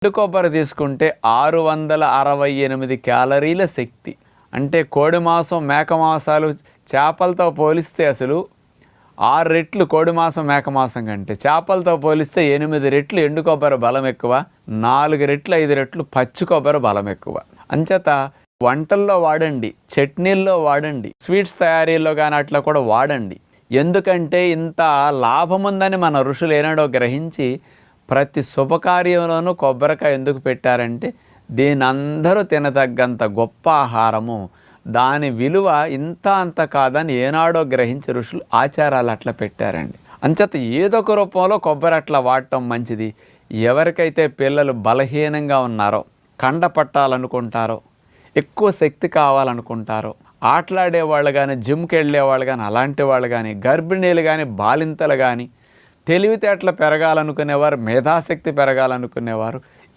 ఎండు కొబ్బరి తీసుకుంటే 668 క్యాలరీల శక్తి. అంటే కోడి మాంసం, మేక మాంసాలు, చేపలతో పోలిస్తే అసలు 6 రెట్లు కోడి మాంసం, మేక మాంసం కంటే, చేపలతో పోలిస్తే 8 రెట్లు ఎండు కొబ్బరి బలం ఎక్కువ, 4 రెట్లు 5 రెట్లు పచ్చి కొబ్బరి బలం ఎక్కువ. అంచేత వంటల్లో వాడండి, చట్నీల్లో వాడండి, స్వీట్స్ తయారీలో కానీ అట్లా కూడా వాడండి. ఎందుకంటే ఇంత లాభం ఉందని మన ఋషులు ఏనాడో గ్రహించి ప్రతి శుభకార్యంలోనూ కొబ్బరికాయ ఎందుకు పెట్టారంటే దీని అందరూ తినదగ్గంత గొప్ప ఆహారము, దాని విలువ ఇంత అంత కాదని ఏనాడో గ్రహించి ఋషులు ఆచారాలు అట్లా పెట్టారండి. అంచేత ఏదొక రూపంలో కొబ్బరి అట్లా వాడటం మంచిది. ఎవరికైతే పిల్లలు బలహీనంగా ఉన్నారో, కండ పట్టాలనుకుంటారో, ఎక్కువ శక్తి కావాలనుకుంటారో, ఆటలాడేవాళ్ళు కానీ, జిమ్కి వెళ్ళేవాళ్ళు కానీ, అలాంటి వాళ్ళు కానీ, గర్భిణీలు కానీ, బాలింతలు కానీ, తెలివితేటలు పెరగాలనుకునేవారు, మేధాశక్తి పెరగాలనుకునేవారు,